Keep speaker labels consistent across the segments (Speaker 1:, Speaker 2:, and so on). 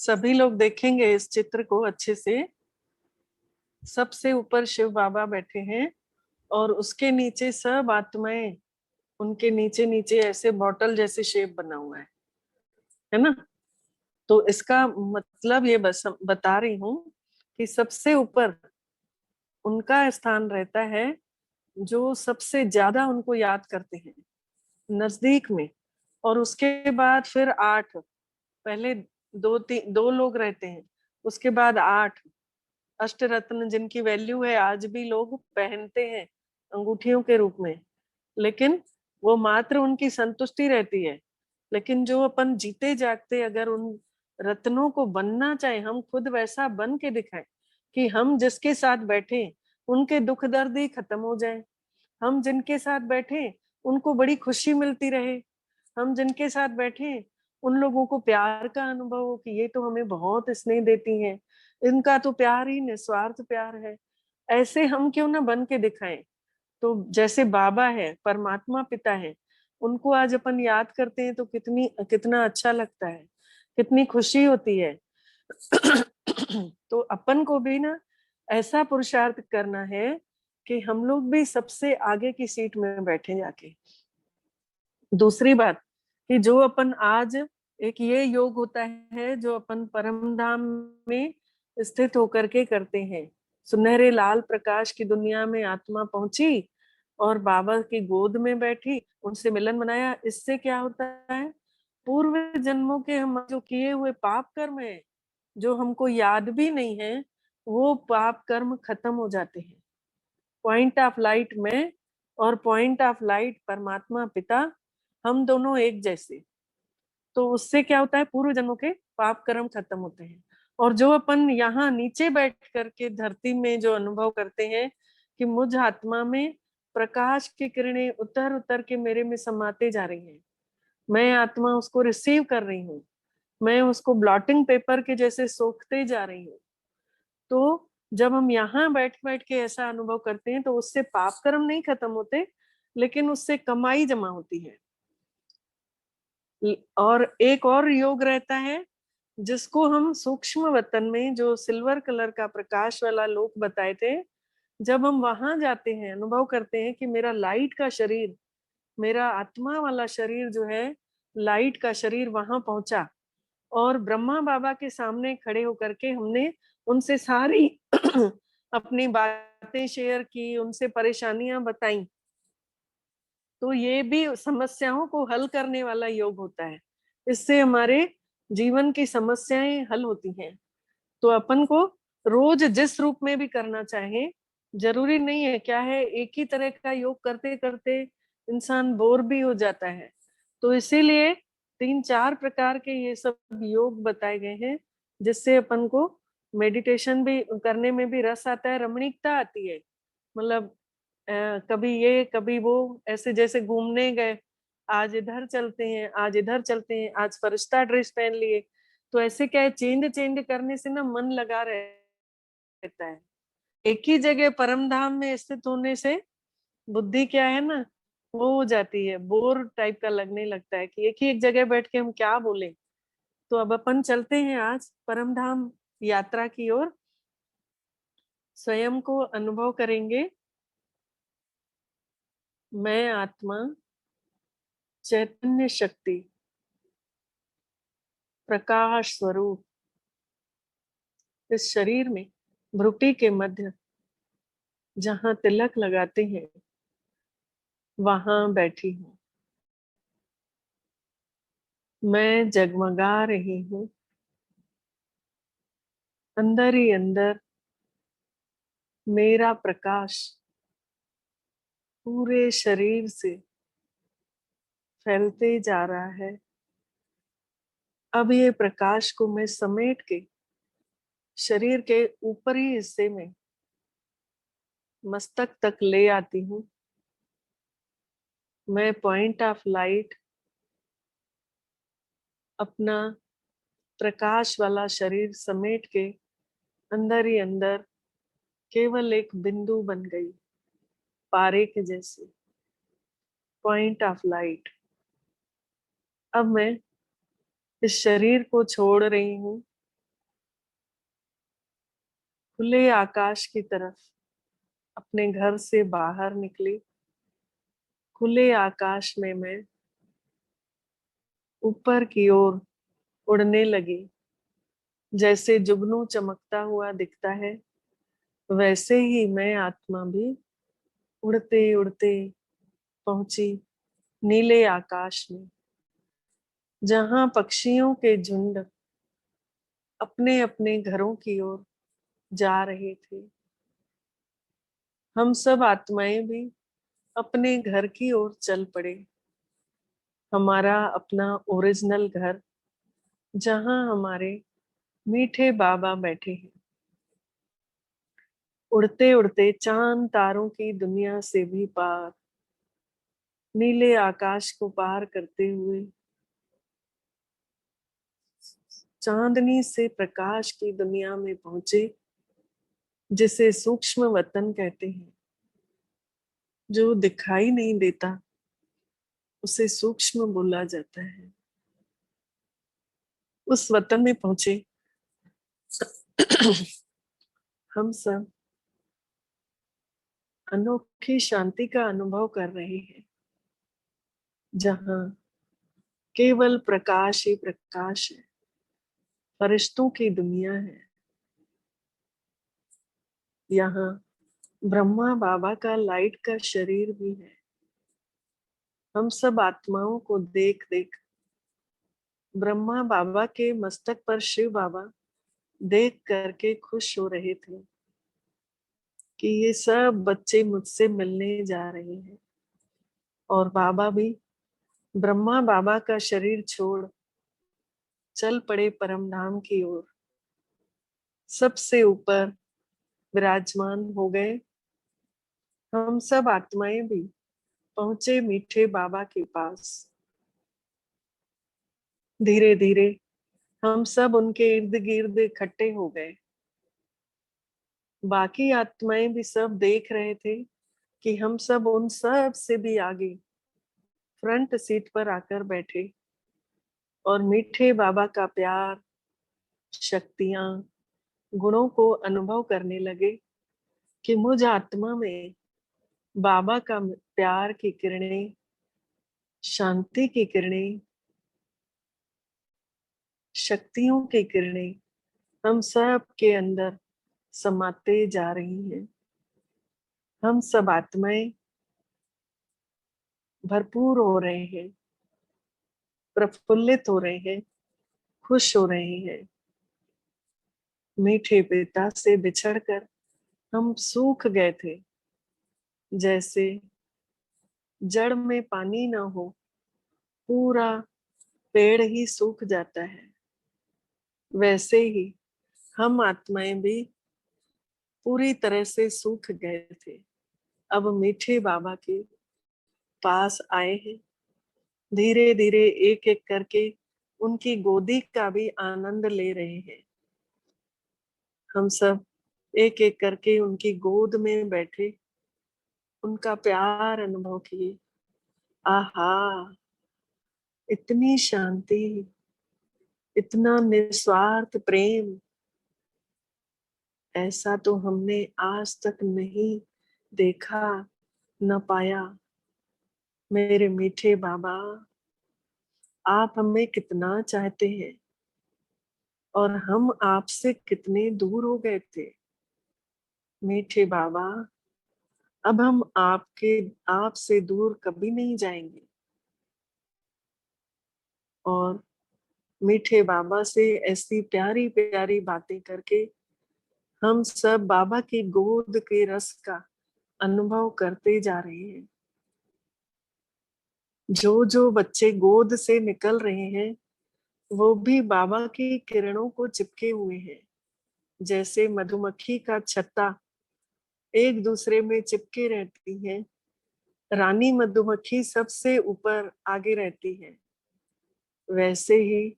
Speaker 1: सभी लोग देखेंगे इस चित्र को अच्छे से। सबसे ऊपर शिव बाबा बैठे हैं और उसके नीचे सब आत्माएं, उनके नीचे नीचे ऐसे बॉटल जैसे शेप बना हुआ है ना। तो इसका मतलब ये बस बता रही हूँ कि सबसे ऊपर उनका स्थान रहता है जो सबसे ज्यादा उनको याद करते हैं नजदीक में। और उसके बाद फिर आठ, पहले दो लोग रहते हैं, उसके बाद आठ अष्टरत्न जिनकी वैल्यू है आज भी लोग पहनते हैं अंगूठियों के रूप में। लेकिन वो मात्र उनकी संतुष्टि रहती है। लेकिन जो अपन जीते जागते अगर उन रत्नों को बनना चाहे, हम खुद वैसा बन के दिखाएं कि हम जिसके साथ बैठे उनके दुख दर्द ही खत्म हो जाए, हम जिनके साथ बैठे उनको बड़ी खुशी मिलती रहे, हम जिनके साथ बैठे उन लोगों को प्यार का अनुभव हो कि ये तो हमें बहुत स्नेह देती हैं, इनका तो प्यार ही निस्वार्थ प्यार है। ऐसे हम क्यों ना बन के दिखाएं। तो जैसे बाबा है, परमात्मा पिता है, उनको आज अपन याद करते हैं तो कितना अच्छा लगता है, कितनी खुशी होती है। तो अपन को भी ना ऐसा पुरुषार्थ करना है कि हम लोग भी सबसे आगे की सीट में बैठे जाके। दूसरी बात कि जो अपन आज एक ये योग होता है जो अपन परम धाम में स्थित होकर के करते हैं। सुनहरे लाल प्रकाश की दुनिया में आत्मा पहुंची और बाबा की गोद में बैठी, उनसे मिलन बनाया। इससे क्या होता है, पूर्व जन्मों के हम जो किए हुए पाप कर्म है जो हमको याद भी नहीं है, वो पाप कर्म खत्म हो जाते हैं। पॉइंट ऑफ लाइट में और पॉइंट ऑफ लाइट परमात्मा पिता, हम दोनों एक जैसे। तो उससे क्या होता है, पूर्व जन्मों के पाप कर्म खत्म होते हैं। और जो अपन यहाँ नीचे बैठ करके धरती में जो अनुभव करते हैं कि मुझ आत्मा में प्रकाश की किरणें उतर उतर के मेरे में समाते जा रही हैं, मैं आत्मा उसको रिसीव कर रही हूँ, मैं उसको ब्लॉटिंग पेपर के जैसे सोखते जा रही हूँ। तो जब हम यहाँ बैठ बैठ के ऐसा अनुभव करते हैं तो उससे पाप कर्म नहीं खत्म होते, लेकिन उससे कमाई जमा होती है। और एक और योग रहता है जिसको हम सूक्ष्म वतन में जो सिल्वर कलर का प्रकाश वाला लोक बताए थे, जब हम वहां जाते हैं अनुभव करते हैं कि मेरा लाइट का शरीर, मेरा आत्मा वाला शरीर जो है, लाइट का शरीर वहां पहुंचा। और ब्रह्मा बाबा के सामने खड़े होकर के हमने उनसे सारी अपनी बातें शेयर की, उनसे परेशानियां बताई। तो ये भी समस्याओं को हल करने वाला योग होता है। इससे हमारे जीवन की समस्याएं हल होती हैं। तो अपन को रोज जिस रूप में भी करना चाहे, जरूरी नहीं है, क्या है एक ही तरह का योग करते करते इंसान बोर भी हो जाता है। तो इसीलिए 3-4 प्रकार के ये सब योग बताए गए हैं जिससे अपन को मेडिटेशन भी करने में भी रस आता है, रमणीकता आती है। मतलब कभी ये कभी वो, ऐसे जैसे घूमने गए, आज इधर चलते हैं, आज इधर चलते हैं, आज फरिश्ता ड्रेस पहन लिए। तो ऐसे क्या है, चेंज चेंज करने से ना मन लगा रहता है। एक ही जगह परम धाम में स्थित होने से बुद्धि क्या है ना, वो हो जाती है, बोर टाइप का लगने लगता है कि एक ही एक जगह बैठ के हम क्या बोले। तो अब अपन चलते हैं आज परम धाम यात्रा की ओर, स्वयं को अनुभव करेंगे। मैं आत्मा चैतन्य शक्ति प्रकाश स्वरूप इस शरीर में भ्रुकुटी के मध्य जहां तिलक लगाते हैं वहां बैठी हूँ। मैं जगमगा रही हूँ, अंदर ही अंदर मेरा प्रकाश पूरे शरीर से फैलते जा रहा है। अब ये प्रकाश को मैं समेट के शरीर के ऊपरी हिस्से में मस्तक तक ले आती हूँ। मैं पॉइंट ऑफ लाइट अपना प्रकाश वाला शरीर समेट के अंदर ही अंदर केवल एक बिंदु बन गई, पारे के जैसे पॉइंट ऑफ लाइट। अब मैं इस शरीर को छोड़ रही हूँ खुले आकाश की तरफ अपने घर से बाहर निकली। खुले आकाश में मैं ऊपर की ओर उड़ने लगी। जैसे जुगनू चमकता हुआ दिखता है, वैसे ही मैं आत्मा भी उड़ते उड़ते पहुंची नीले आकाश में, जहां पक्षियों के झुंड अपने अपने घरों की ओर जा रहे थे। हम सब आत्माएं भी अपने घर की ओर चल पड़े। हमारा अपना ओरिजिनल घर, जहां हमारे मीठे बाबा बैठे हैं। उड़ते उड़ते चांद तारों की दुनिया से भी पार, नीले आकाश को पार करते हुए चांदनी से प्रकाश की दुनिया में पहुंचे, जिसे सूक्ष्म वतन कहते हैं। जो दिखाई नहीं देता उसे सूक्ष्म बोला जाता है। उस वतन में पहुंचे हम सब अनोखी शांति का अनुभव कर रहे हैं, जहां केवल प्रकाश ही प्रकाश है। फरिश्तों की दुनिया है। यहाँ ब्रह्मा बाबा का लाइट का शरीर भी है। हम सब आत्माओं को देख देख ब्रह्मा बाबा के मस्तक पर शिव बाबा देख करके खुश हो रहे थे कि ये सब बच्चे मुझसे मिलने जा रहे हैं। और बाबा भी ब्रह्मा बाबा का शरीर छोड़ चल पड़े परम धाम की ओर। सबसे ऊपर विराजमान हो गए। हम सब आत्माएं भी पहुंचे मीठे बाबा के पास। धीरे धीरे हम सब उनके इर्द गिर्द इकट्ठे हो गए। बाकी आत्माएं भी सब देख रहे थे कि हम सब उन सब से भी आगे फ्रंट सीट पर आकर बैठे और मीठे बाबा का प्यार, शक्तियां, गुणों को अनुभव करने लगे कि मुझ आत्मा में बाबा का प्यार की किरणें, शांति की किरणें, शक्तियों की किरणें हम सब के अंदर समाते जा रही हैं। हम सब आत्माएं भरपूर हो रहे हैं, प्रफुल्लित हो रहे हैं, खुश हो रहे हैं। मीठे पिता से बिछड़कर हम सूख गए थे। जैसे जड़ में पानी ना हो, पूरा पेड़ ही सूख जाता है, वैसे ही हम आत्माएं भी पूरी तरह से सूख गए थे। अब मीठे बाबा के पास आए हैं। धीरे धीरे एक एक करके उनकी गोदी का भी आनंद ले रहे हैं। हम सब एक एक करके उनकी गोद में बैठे उनका प्यार अनुभव किए। आहा, इतनी शांति, इतना निस्वार्थ प्रेम, ऐसा तो हमने आज तक नहीं देखा, न पाया। मेरे मीठे बाबा, आप हमें कितना चाहते हैं और हम आपसे कितने दूर हो गए थे। मीठे बाबा, अब हम आपसे दूर कभी नहीं जाएंगे। और मीठे बाबा से ऐसी प्यारी प्यारी बातें करके हम सब बाबा की गोद के रस का अनुभव करते जा रहे हैं। जो जो बच्चे गोद से निकल रहे हैं, वो भी बाबा की किरणों को चिपके हुए हैं। जैसे मधुमक्खी का छत्ता एक दूसरे में चिपके रहती है, रानी मधुमक्खी सबसे ऊपर आगे रहती है, वैसे ही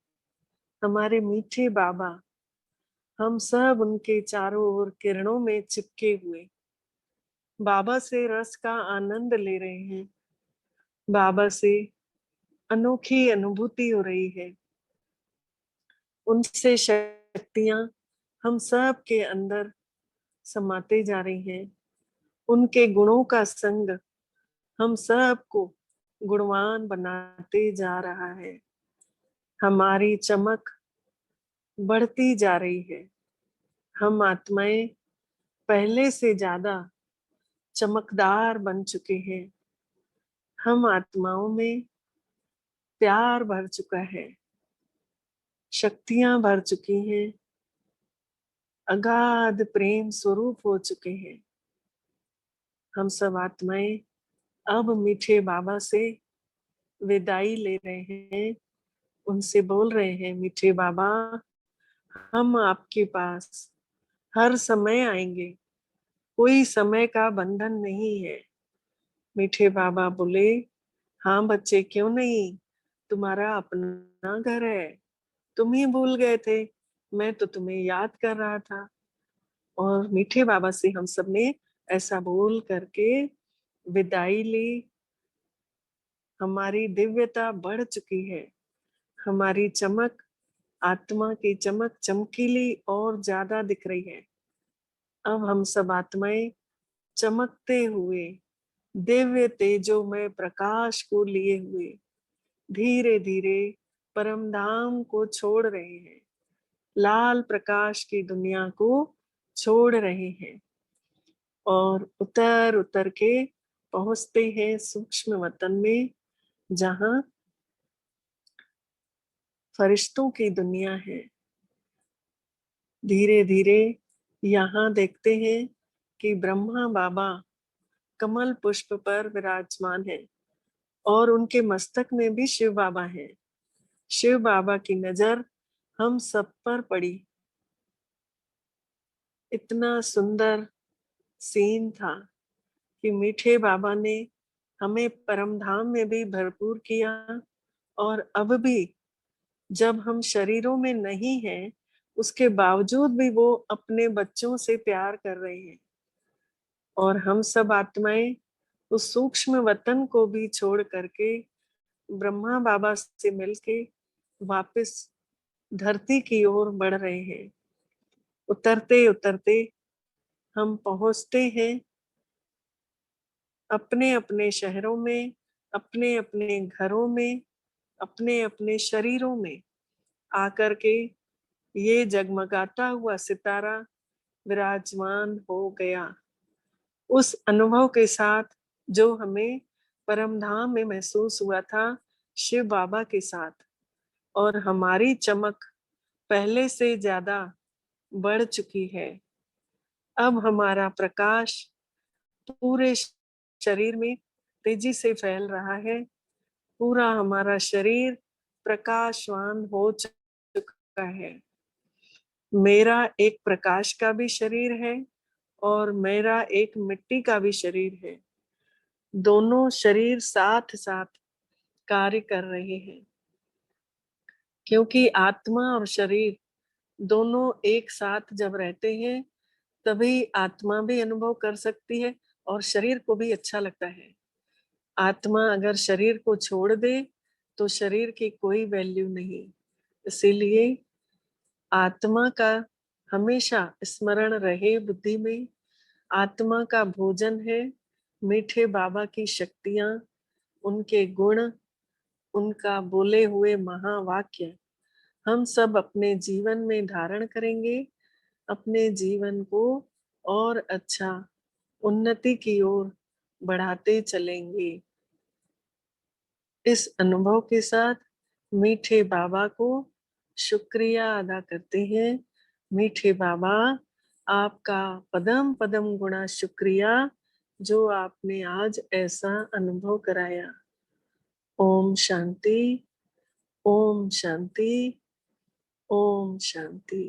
Speaker 1: हमारे मीठे बाबा हम सब उनके चारों ओर किरणों में चिपके हुए बाबा से रस का आनंद ले रहे हैं। बाबा से अनोखी अनुभूति हो रही है। उनसे शक्तियां हम सब के अंदर समाते जा रही हैं। उनके गुणों का संग हम सबको गुणवान बनाते जा रहा है। हमारी चमक बढ़ती जा रही है। हम आत्माएं पहले से ज्यादा चमकदार बन चुके हैं। हम आत्माओं में प्यार भर चुका है, शक्तियां भर चुकी हैं, अगाध प्रेम स्वरूप हो चुके हैं। हम सब आत्माएं अब मीठे बाबा से विदाई ले रहे हैं। उनसे बोल रहे हैं, मीठे बाबा हम आपके पास हर समय आएंगे, कोई समय का बंधन नहीं है। मीठे बाबा बोले, हाँ बच्चे क्यों नहीं, तुम्हारा अपना घर है, तुम ही भूल गए थे, मैं तो तुम्हें याद कर रहा था। और मीठे बाबा से हम सब ने ऐसा बोल करके विदाई ली। हमारी दिव्यता बढ़ चुकी है। हमारी चमक, आत्मा की चमक चमकीली और ज्यादा दिख रही है। अब हम सब आत्माएं चमकते हुए दिव्य तेजोमय प्रकाश को लिए हुए धीरे धीरे परम धाम को छोड़ रहे हैं, लाल प्रकाश की दुनिया को छोड़ रहे हैं और उतर उतर के पहुंचते हैं सूक्ष्म वतन में, जहां फरिश्तों की दुनिया है। धीरे धीरे यहाँ देखते हैं कि ब्रह्मा बाबा कमल पुष्प पर विराजमान है और उनके मस्तक में भी शिव बाबा हैं। शिव बाबा की नजर हम सब पर पड़ी। इतना सुंदर सीन था कि मीठे बाबा ने हमें परम धाम में भी भरपूर किया और अब भी जब हम शरीरों में नहीं हैं, उसके बावजूद भी वो अपने बच्चों से प्यार कर रहे हैं। और हम सब आत्माएं उस सूक्ष्म वतन को भी छोड़ करके ब्रह्मा बाबा से मिलके वापस धरती की ओर बढ़ रहे हैं। उतरते उतरते हम पहुंचते हैं अपने अपने शहरों में, अपने अपने घरों में, अपने अपने शरीरों में आकर के ये जगमगाता हुआ सितारा विराजमान हो गया। उस अनुभव के साथ जो हमें परम धाम में महसूस हुआ था शिव बाबा के साथ, और हमारी चमक पहले से ज्यादा बढ़ चुकी है। अब हमारा प्रकाश पूरे शरीर में तेजी से फैल रहा है। पूरा हमारा शरीर प्रकाशवान हो चुका है। मेरा एक प्रकाश का भी शरीर है और मेरा एक मिट्टी का भी शरीर है। दोनों शरीर साथ साथ कार्य कर रहे हैं, क्योंकि आत्मा और शरीर दोनों एक साथ जब रहते हैं तभी आत्मा भी अनुभव कर सकती है और शरीर को भी अच्छा लगता है। आत्मा अगर शरीर को छोड़ दे तो शरीर की कोई वैल्यू नहीं। इसीलिए आत्मा का हमेशा स्मरण रहे बुद्धि में। आत्मा का भोजन है मीठे बाबा की शक्तियां, उनके गुण, उनका बोले हुए महावाक्य हम सब अपने जीवन में धारण करेंगे। अपने जीवन को और अच्छा उन्नति की ओर बढ़ाते चलेंगे। इस अनुभव के साथ मीठे बाबा को शुक्रिया अदा करते हैं। मीठे बाबा, आपका पदम पदम गुणा शुक्रिया जो आपने आज ऐसा अनुभव कराया। ओम शांति, ओम शांति, ओम शांति।